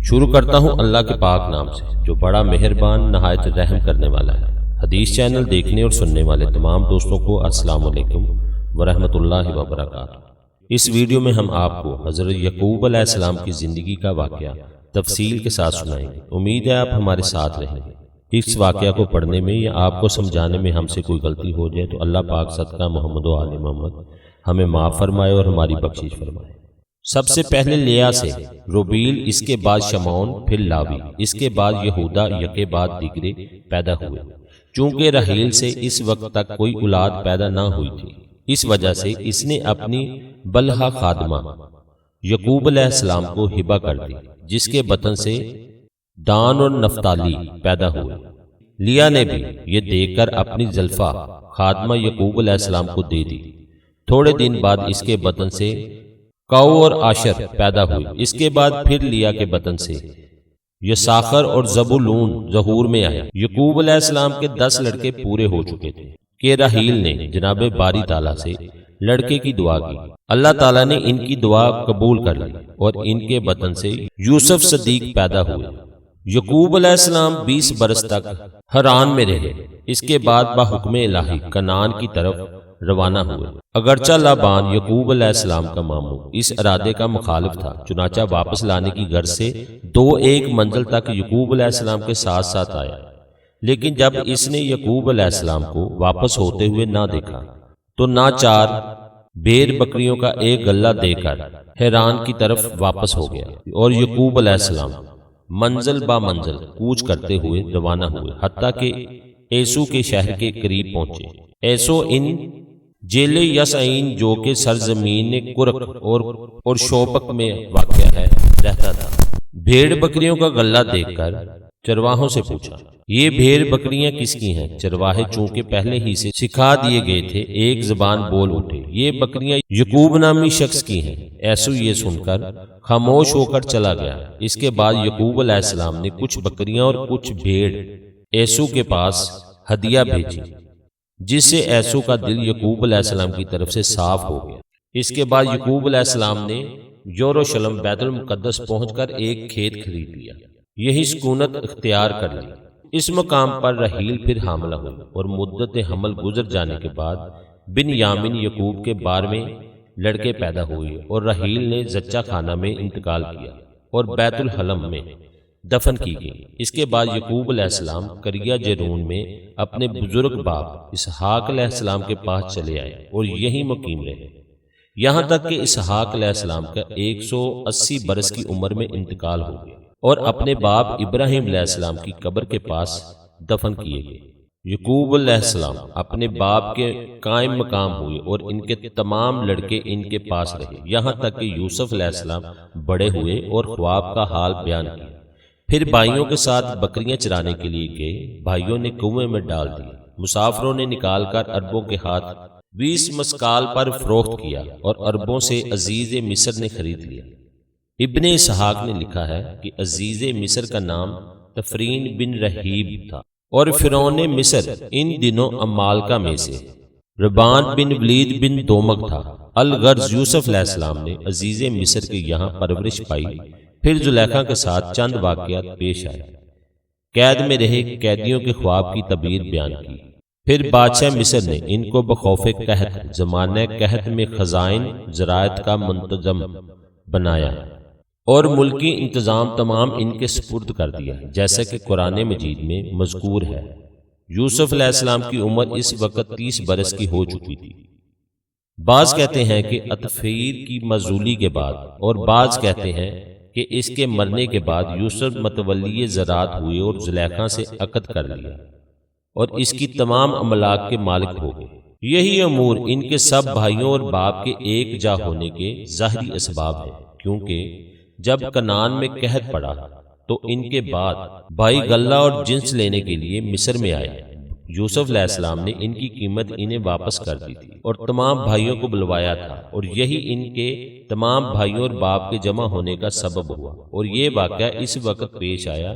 شروع کرتا ہوں اللہ کے پاک نام سے جو بڑا مہربان نہایت رحم کرنے والا ہے۔ حدیث چینل دیکھنے اور سننے والے تمام دوستوں کو السلام علیکم ورحمۃ اللہ وبرکاتہ۔ اس ویڈیو میں ہم آپ کو حضرت یعقوب علیہ السلام کی زندگی کا واقعہ تفصیل کے ساتھ سنائیں گے۔ امید ہے آپ ہمارے ساتھ رہیں گے۔ اس واقعہ کو پڑھنے میں یا آپ کو سمجھانے میں ہم سے کوئی غلطی ہو جائے تو اللہ پاک صدقہ محمد و آل محمد ہمیں معاف فرمائے اور ہماری بخشش فرمائے۔ سب سے پہلے لیا سے روبیل، اس کے بعد شمعون، پھر لاوی، اس کے بعد یہودا، یکے بعد دیگرے پیدا ہوئے۔ چونکہ رحیل سے اس وقت تک کوئی اولاد پیدا نہ ہوئی تھی، اس وجہ سے اس نے اپنی بلہا خادمہ یعقوب علیہ السلام کو ہبہ کر دی، جس کے بطن سے دان اور نفتالی پیدا ہوئے۔ لیا نے بھی یہ دیکھ کر اپنی زلفا خادمہ یعقوب علیہ السلام کو دے دی۔ تھوڑے دن بعد اس کے بطن سے کو اور آشر پیدا ہوئی۔ اس کے بعد پھر لیا کے بطن سے یساخر اور زبولون ظہور میں آیا۔ یعقوب علیہ السلام کے 10 لڑکے پورے ہو چکے تھے کہ رحیل نے جناب باری تعالیٰ سے لڑکے کی دعا کی۔ اللہ تعالیٰ نے ان کی دعا قبول کر لی اور ان کے بطن سے یوسف صدیق پیدا ہوئے۔ یعقوب علیہ السلام 20 برس تک حران میں رہے۔ اس کے بعد بحکم الہی کنعان کی طرف روانہ ہوئے۔ اگرچہ لابان یعقوب علیہ السلام کا ماموں اس ارادے کا مخالف تھا، چنانچہ واپس لانے کی غرض سے 2 منزل تک یعقوب علیہ السلام کے ساتھ ساتھ آیا، لیکن جب اس نے یعقوب علیہ السلام کو واپس ہوتے ہوئے نہ دیکھا تو ناچار بھیڑ بکریوں کا ایک غلہ دے کر حیران کی طرف واپس ہو گیا، اور یعقوب علیہ السلام منزل با منزل کوچ کرتے ہوئے روانہ ہوئے، حتیٰ کہ ایسو کے شہر کے قریب پہنچے۔ ایسو ان جیل یسعین جو کہ سرزمین کرک اور شوپک میں واقع ہے رہتا تھا۔ بھیڑ بکریوں کا غلہ دیکھ کر چرواہوں سے پوچھا، یہ بھیڑ بکریاں کس کی ہیں؟ چرواہے چونکہ پہلے ہی سے سکھا دیے گئے تھے، ایک زبان بول اٹھے، یہ بکریاں یعقوب نامی شخص کی ہیں۔ ایسو یہ سن کر خاموش ہو کر چلا گیا۔ اس کے بعد یعقوب علیہ السلام نے کچھ بکریاں اور کچھ بھیڑ ایسو کے پاس ہدیہ بھیجی، جس سے ایسو کا دل یعقوب علیہ السلام کی طرف سے صاف ہو گیا۔ اس کے بعد یعقوب علیہ السلام نے یروشلم بیت المقدس پہنچ کر ایک کھیت خرید لیا، یہی سکونت اختیار کر لی۔ اس مقام پر رحیل پھر حاملہ ہوئی، اور مدت حمل گزر جانے کے بعد بن یامین یعقوب کے 12ویں لڑکے پیدا ہوئے، اور رحیل نے زچہ خانہ میں انتقال کیا اور بیت الحلم میں دفن کی گئی۔ اس کے بعد یعقوب علیہ السلام قریہ جیرون میں اپنے بزرگ باپ اسحاق علیہ السلام کے پاس چلے آئے اور یہیں مقیم رہے، یہاں تک کہ اسحاق علیہ السلام کا 180 برس کی عمر میں انتقال ہو گیا، اور اپنے باپ ابراہیم علیہ السلام کی قبر کے پاس دفن کیے گئے۔ یعقوب علیہ السلام اپنے باپ کے قائم مقام ہوئے، اور ان کے تمام لڑکے ان کے پاس رہے، یہاں تک کہ یوسف علیہ السلام بڑے ہوئے اور خواب کا حال بیان کیا۔ پھر بھائیوں کے ساتھ بکریاں چرانے کے لیے گئے، بھائیوں نے کنویں میں ڈال دیے۔ مسافروں نے نکال کر عربوں کے ہاتھ 20 مسکال پر فروخت کیا، اور عربوں سے عزیز مصر نے خرید لیا۔ ابن اسحاق نے لکھا ہے کہ عزیز مصر کا نام تفرین بن رحیب تھا، اور فرعون مصر ان دنوں امالکہ میں سے ربان بن ولید بن دومک تھا۔ الغرض یوسف علیہ السلام نے عزیز مصر کے یہاں پرورش پائی۔ پھر زلیخا کے ساتھ چند واقعات پیش آئے۔ قید میں رہے قیدیوں کے خواب کی تعبیر بیان کی۔ پھر بادشاہ مصر نے ان کو بخوف قحط زمانہ قحط میں خزائن زراعت کا منتظم بنایا، اور ملکی انتظام تمام ان کے سپرد کر دیا، جیسا کہ قرآن مجید میں مذکور ہے۔ یوسف علیہ السلام کی عمر اس وقت 30 برس کی ہو چکی تھی۔ بعض کہتے ہیں کہ اطفیر کی معزولی کے بعد، اور بعض کہتے ہیں کہ اس کے مرنے کے بعد یوسف متولی زراعت ہوئے اور زلیخا سے عقد کر لیا، اور اس کی تمام املاک کے مالک ہو گئے۔ یہی امور ان کے سب بھائیوں اور باپ کے ایک جا ہونے کے ظاہری اسباب ہیں، کیونکہ جب کنعان میں قحط پڑا تو ان کے بعد بھائی غلہ اور جنس لینے کے لیے مصر میں آئے۔ یوسف علیہ السلام نے ان کی قیمت انہیں واپس کر دی تھی، اور تمام بھائیوں کو بلوایا تھا، اور یہی ان کے تمام بھائیوں اور باپ کے جمع ہونے کا سبب ہوا۔ اور یہ واقعہ اس وقت پیش آیا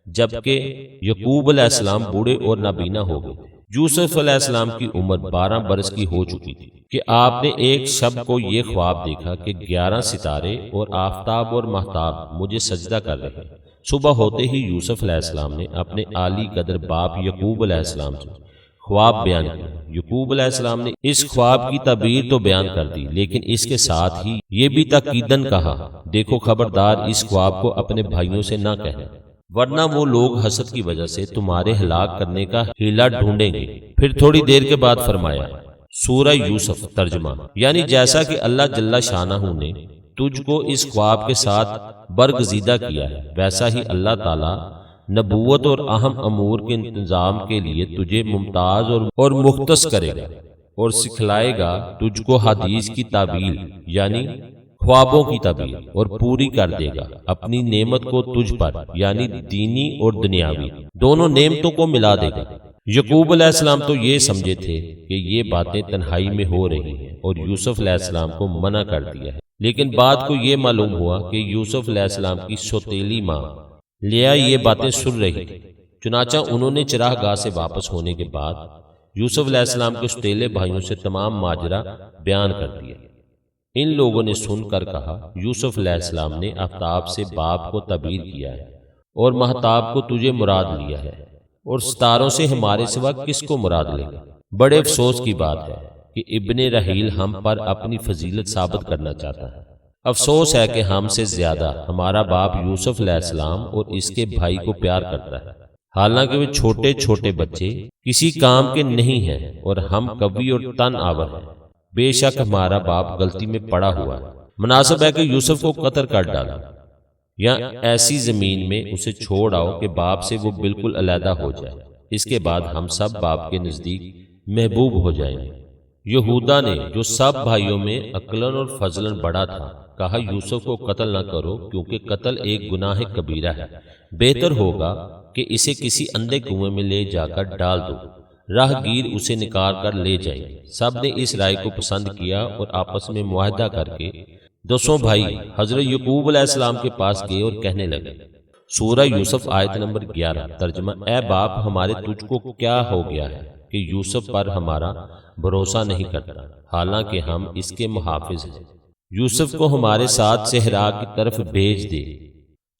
جبکہ یعقوب علیہ السلام بوڑھے اور نابینا ہو گئے۔ یوسف علیہ السلام کی عمر 12 برس کی ہو چکی تھی کہ آپ نے ایک شب کو یہ خواب دیکھا کہ 11 ستارے اور آفتاب اور مہتاب مجھے سجدہ کر رہے ہیں۔ صبح ہوتے ہی یوسف علیہ السلام نے اپنے عالی قدر باپ یعقوب علیہ السلام سے خواب بیان کیا۔ یعقوب علیہ السلام نے اس خواب کی تعبیر تو بیان کر دی، لیکن اس کے ساتھ ہی یہ بھی تاکیداً کہا، دیکھو خبردار اس خواب کو اپنے بھائیوں سے نہ کہنا، ورنہ وہ لوگ حسد کی وجہ سے تمہارے ہلاک کرنے کا ہیلا ڈھونڈیں گے۔ پھر تھوڑی دیر کے بعد فرمایا، سورہ یوسف ترجمہ، یعنی جیسا کہ اللہ جل شانہ نے تجھ کو اس خواب کے ساتھ برگزیدہ کیا ہے، ویسا ہی اللہ تعالیٰ نبوت اور اہم امور کے انتظام کے لیے تجھے ممتاز اور مختص کرے گا اور سکھلائے گا تجھ کو حدیث کی تعبیر یعنی خوابوں کی تعبیر، اور پوری کر دے گا اپنی نعمت کو تجھ پر یعنی دینی اور دنیاوی دونوں نعمتوں کو ملا دے گا۔ یعقوب علیہ السلام تو یہ سمجھے تھے کہ یہ باتیں تنہائی میں ہو رہی ہیں اور یوسف علیہ السلام کو منع کر دیا ہے، لیکن بعد کو یہ معلوم ہوا کہ یوسف علیہ السلام کی سوتیلی ماں لیا یہ باتیں سن رہی تھی۔ چنانچہ انہوں نے چراہ گاہ سے واپس ہونے کے بعد یوسف علیہ السلام کے سوتیلے بھائیوں سے تمام ماجرا بیان کر دیا۔ ان لوگوں نے سن کر کہا، یوسف علیہ السلام نے آفتاب سے باپ کو تعبیر کیا ہے اور مہتاب کو تجھے مراد لیا ہے، اور ستاروں سے ہمارے سوا کس کو مراد لے گا؟ بڑے افسوس کی بات ہے کہ ابن رحیل ہم پر اپنی فضیلت ثابت کرنا چاہتا ہے۔ افسوس ہے کہ ہم سے زیادہ ہمارا باپ یوسف علیہ السلام اور اس کے بھائی کو پیار کرتا ہے، حالانکہ وہ چھوٹے چھوٹے بچے کسی کام کے نہیں ہیں اور ہم قوی اور تن آور ہیں۔ بے شک ہمارا باپ غلطی میں پڑا ہوا ہے، مناسب ہے کہ یوسف کو قتل کر ڈالا یا ایسی زمین میں اسے چھوڑ آؤ کہ باپ سے وہ بالکل علیحدہ ہو جائے، اس کے بعد ہم سب باپ کے نزدیک محبوب ہو جائیں گے۔ یہودا نے جو سب بھائیوں میں عقلاً اور فضلاً بڑا تھا کہا، یوسف کو قتل نہ کرو کیونکہ قتل ایک گناہ کبیرہ ہے، بہتر ہوگا کہ اسے کسی اندھے کنویں میں لے جا کر ڈال دو، راہ گیر اسے نکال کر لے جائیں گے۔ سب نے اس رائے کو پسند کیا اور آپس میں معاہدہ کر کے 200 بھائی حضرت یعقوب علیہ السلام کے پاس گئے اور کہنے لگے۔ سورہ یوسف آیت نمبر 11 ترجمہ، اے باپ ہمارے تجھ کو کیا ہو گیا ہے کہ یوسف پر ہمارا بھروسہ نہیں کرتا، حالانکہ ہم اس کے محافظ ہیں۔ یوسف کو ہمارے ساتھ صحرا کی طرف بھیج دے،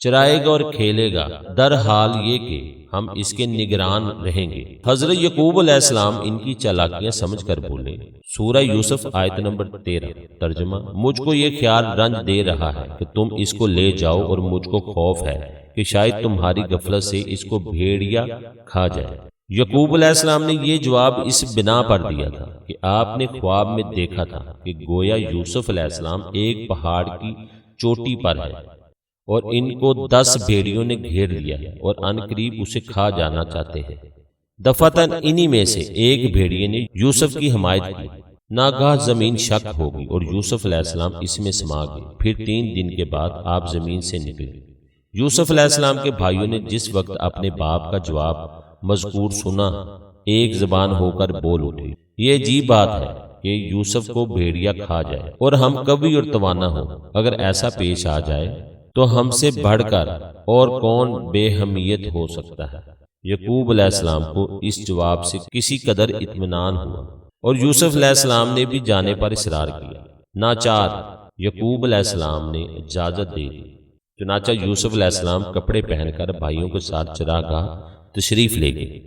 چرائے گا اور کھیلے گا، در حال یہ کہ ہم اس کے نگران رہیں گے۔ حضرت یعقوب علیہ السلام ان کی چالاکیاں سمجھ کر بولے۔ سورہ یوسف آیت نمبر 13 ترجمہ، مجھ کو یہ خیال رنج دے رہا ہے کہ تم اس کو لے جاؤ اور مجھ کو خوف ہے کہ شاید تمہاری غفلت سے اس کو بھیڑیا کھا جائے۔ یعقوب علیہ السلام نے یہ جواب اس بنا پر دیا تھا کہ آپ نے خواب میں دیکھا تھا کہ گویا یوسف علیہ السلام ایک پہاڑ کی چوٹی پر ہے اور ان کو 10 بھیڑیوں نے گھیر لیا ہے اور ان قریب اسے کھا جانا چاہتے ہیں۔ دفعتاً انہی میں سے ایک بھیڑیے نے یوسف کی حمایت کی، ناگاہ زمین شک ہو گئی اور یوسف علیہ السلام اس میں سما گئے۔ پھر 3 دن کے بعد آپ زمین سے نکلے۔ یوسف علیہ السلام کے بھائیوں نے جس وقت اپنے باپ کا جواب مذکور سنا، ایک زبان ہو کر بول اٹھے، یہ عجیب بات ہے کہ یوسف کو بھیڑیا کھا جائے اور ہم قوی اور توانا ہوں۔ اگر ایسا پیش آ جائے تو ہم سے بڑھ کر اور کون بے حمیت ہو سکتا ہے؟ یعقوب علیہ السلام کو اس جواب سے کسی قدر اطمینان ہوا اور یوسف علیہ السلام نے بھی جانے پر اصرار کیا۔ ناچار یعقوب علیہ السلام نے اجازت دے دی، چنانچہ یوسف علیہ السلام کپڑے پہن کر بھائیوں کے ساتھ چراہ گاہ تشریف لے گئے۔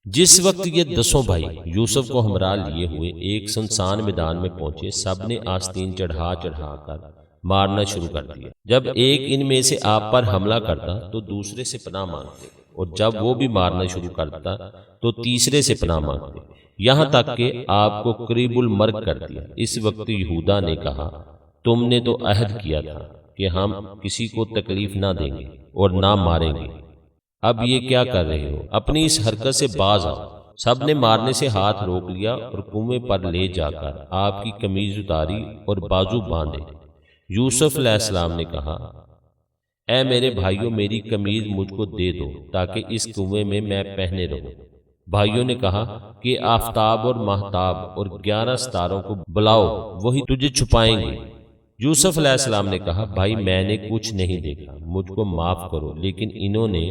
جس وقت یہ 10 بھائی یوسف کو ہمراہ لیے ہوئے ایک سنسان میدان میں پہنچے، سب نے آستین چڑھا کر مارنا شروع کر دیا۔ جب ایک ان میں سے آپ پر حملہ کرتا تو دوسرے سے پناہ مانگتے، اور جب وہ بھی مارنا شروع کرتا تو تیسرے سے پناہ مانگتے، یہاں تک کہ آپ کو قریب المرگ کر دیا۔ اس وقت یہودا نے کہا، تم نے تو عہد کیا تھا کہ ہم کسی کو تکلیف نہ دیں گے اور نہ ماریں گے، اب یہ کیا کر رہے ہو؟ اپنی اس حرکت سے باز آؤ۔ سب نے مارنے سے ہاتھ روک لیا اور کنویں پر لے جا کر آپ کی قمیض اتاری اور بازو باندھے۔ یوسف علیہ السلام نے کہا، اے میرے بھائیوں، میری قمیض مجھ کو دے دو تاکہ اس کنویں میں پہنے رہوں۔ بھائیوں نے کہا کہ آفتاب اور مہتاب اور 11 ستاروں کو بلاؤ، وہی تجھے چھپائیں گے۔ یوسف علیہ السلام نے کہا، بھائی میں نے کچھ نہیں دیکھا، مجھ کو معاف کرو۔ لیکن انہوں نے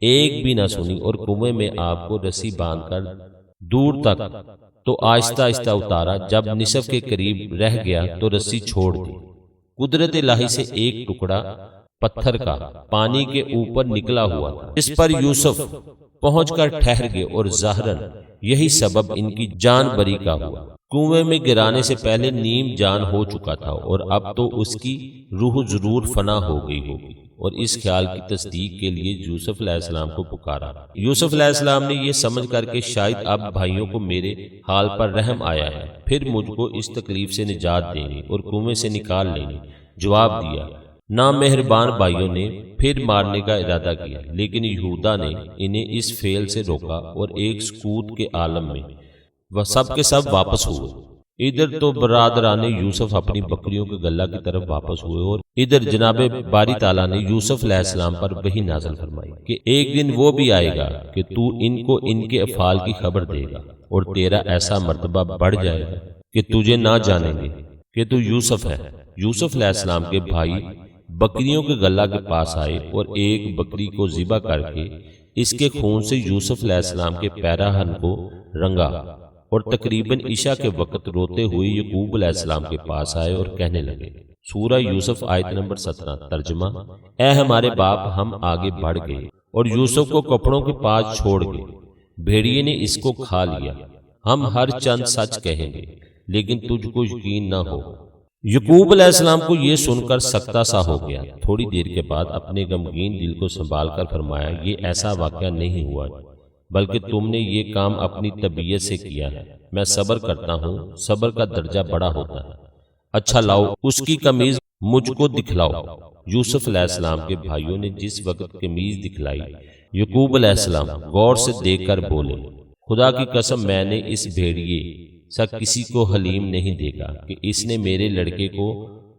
ایک بھی نہ سنی اور کنویں میں آپ کو رسی باندھ کر دور تک تو آہستہ آہستہ اتارا، جب نصف کے قریب رہ گیا تو رسی چھوڑ دی۔ قدرت الہی سے ایک ٹکڑا پتھر کا پانی کے اوپر نکلا ہوا تھا، اس پر یوسف پہنچ کر ٹھہر گئے اور ظاہراً یہی سبب ان کی جان بری کا ہوا۔ کنویں میں گرانے سے پہلے نیم جان ہو چکا تھا اور اب تو اس کی روح ضرور فنا ہو گئی ہوگی، اور اس خیال کی تصدیق کے لیے یوسف علیہ السلام کو پکارا۔ یوسف علیہ السلام نے یہ سمجھ کر کہ شاید اب بھائیوں کو میرے حال پر رحم آیا ہے، پھر مجھ کو اس تکلیف سے نجات دینی اور کنویں سے نکال لینی، جواب دیا۔ نامہربان بھائیوں نے پھر مارنے کا ارادہ کیا، لیکن یہودا نے انہیں اس فعل سے روکا اور ایک سکوت کے عالم میں وہ سب کے سب واپس ہوئے۔ ادھر تو برادران یوسف اپنی بکریوں کے گلہ کی طرف واپس ہوئے، اور ادھر جناب باری تعالیٰ نے یوسف علیہ السلام پر وحی نازل فرمائی کہ ایک دن وہ بھی آئے گا کہ تو ان کو ان کے افعال کی خبر دے گا، اور تیرا ایسا مرتبہ بڑھ جائے گا کہ تجھے نہ جانیں گے کہ تو یوسف ہے۔ یوسف علیہ السلام کے بھائی بکریوں کے گلہ کے پاس آئے اور ایک بکری کو ذبح کر کے اس کے خون سے یوسف علیہ السلام کے پیراہن کو رنگا، اور تقریباً عشاء کے وقت روتے ہوئے یعقوب علیہ السلام کے پاس آئے اور کہنے لگے۔ سورہ یوسف آیت نمبر 17 ترجمہ: اے ہمارے باپ، ہم آگے بڑھ گئے اور یوسف کو کپڑوں کے پاس چھوڑ گئے، بھیڑیے نے اس کو کھا لیا، ہم ہر چند سچ کہیں گے لیکن تجھ کو یقین نہ ہو۔ یعقوب علیہ السلام کو یہ سن کر سکتہ سا ہو گیا۔ تھوڑی دیر کے بعد اپنے غمگین دل کو سنبھال کر فرمایا، یہ ایسا واقعہ نہیں ہوا بلکہ تم نے یہ کام اپنی طبیعت سے کیا ہے۔ میں صبر کرتا ہوں، صبر کا درجہ بڑا ہوتا ہے۔ اچھا لاؤ اس کی قمیض مجھ کو دکھلاؤ۔ یوسف علیہ السلام کے بھائیوں نے جس وقت قمیض دکھلائی، یعقوب علیہ السلام غور سے دیکھ کر بولے، خدا کی قسم میں نے اس بھیڑیے سا کسی کو حلیم نہیں دیکھا کہ اس نے میرے لڑکے کو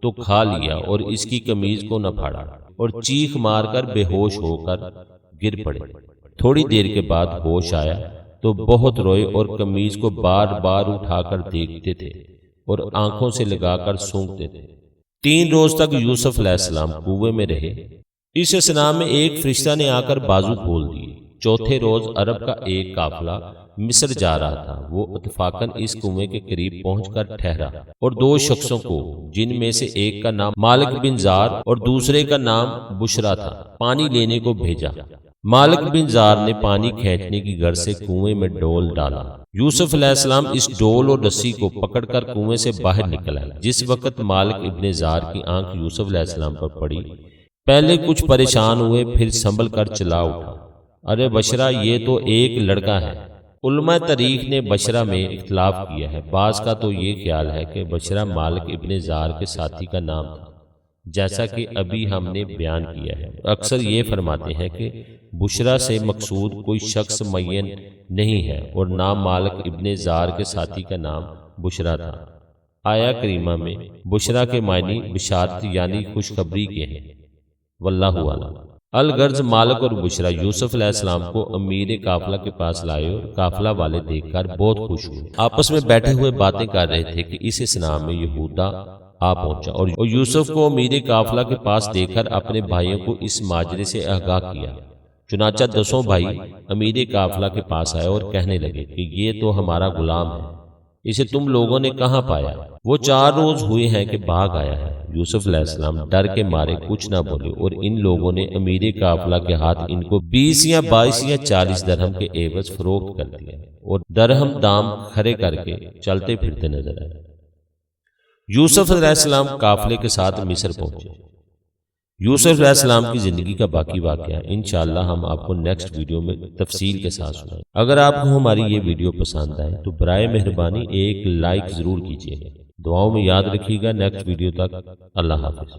تو کھا لیا اور اس کی قمیض کو نہ پھاڑا، اور چیخ مار کر بے ہوش ہو کر گر پڑے۔ تھوڑی دیر کے بعد ہوش آیا تو بہت روئے اور قمیض کو بار بار اٹھا کر دیکھتے تھے اور آنکھوں سے لگا کر سونگتے تھے۔ 3 روز تک یوسف علیہ السلام کنویں میں رہے۔ اس اثناء میں ایک فرشتہ نے آ کر بازو کھول دیے۔ چوتھے روز عرب کا ایک قافلہ مصر جا رہا تھا، وہ اتفاقاً اس کنویں کے قریب پہنچ کر ٹھہرا، اور 2 شخصوں کو، جن میں سے ایک کا نام مالک بن زار اور دوسرے کا نام بشرا تھا، پانی لینے کو بھیجا۔ مالک بن زار نے پانی کھینچنے کی غرض سے کنویں میں ڈول ڈالا۔ یوسف علیہ السلام اس ڈول اور رسی کو پکڑ کر کنویں سے باہر نکل آئے۔ جس وقت مالک ابن زار کی آنکھ یوسف علیہ السلام پر پڑی، پہلے کچھ پریشان ہوئے، پھر سنبھل کر چلا اٹھا، ارے بشرا، یہ تو ایک لڑکا ہے۔ علماء تاریخ نے بشرا میں اختلاف کیا ہے۔ بعض کا تو یہ خیال ہے کہ بشرا مالک ابن زار کے ساتھی کا نام تھا، جیسا کہ ابھی ہم نے بیان کیا ہے۔ اکثر یہ فرماتے ہیں کہ بشرا سے مقصود کوئی شخص معین نہیں ہے، اور نام مالک ابن زار کے ساتھی کا نام بشرا تھا۔ آیا کریمہ میں بشرا کے معنی بشارت یعنی خوشخبری کے ہیں۔ واللہ اعلم۔ الغرض مالک اور بشرا یوسف علیہ السلام کو امیر قافلہ کے پاس لائے، اور قافلہ والے دیکھ کر بہت خوش ہوئے۔ آپس میں بیٹھے ہوئے باتیں کر رہے تھے کہ اس اثناء میں یہودا آ پہنچا، اور یوسف کو امیر قافلہ کے پاس دیکھ کر اپنے بھائیوں کو اس ماجرے سے آگاہ کیا۔ چنانچہ 10 بھائی امیر قافلہ کے پاس آئے اور کہنے لگے کہ یہ تو ہمارا غلام ہے، اسے تم لوگوں نے کہاں پایا؟ وہ 4 روز ہوئے ہیں کہ بھاگ آیا ہے۔ یوسف علیہ السلام ڈر کے مارے کچھ نہ بولے، اور ان لوگوں نے امیر قافلہ کے ہاتھ ان کو 20 یا 22 یا 40 درہم کے عوض فروخت کر دیا، اور درہم دام کھڑے کر کے چلتے پھرتے نظر آئے۔ یوسف علیہ السلام قافلے کے ساتھ مصر پہنچے۔ یوسف علیہ السلام کی زندگی کا باقی واقعہ انشاءاللہ ہم آپ کو نیکسٹ ویڈیو میں تفصیل کے ساتھ سنائیں۔ اگر آپ کو ہماری یہ ویڈیو پسند آئے تو برائے مہربانی ایک لائک ضرور کیجیے گا۔ دعاؤں میں یاد رکھیے گا۔ نیکسٹ ویڈیو تک اللہ حافظ۔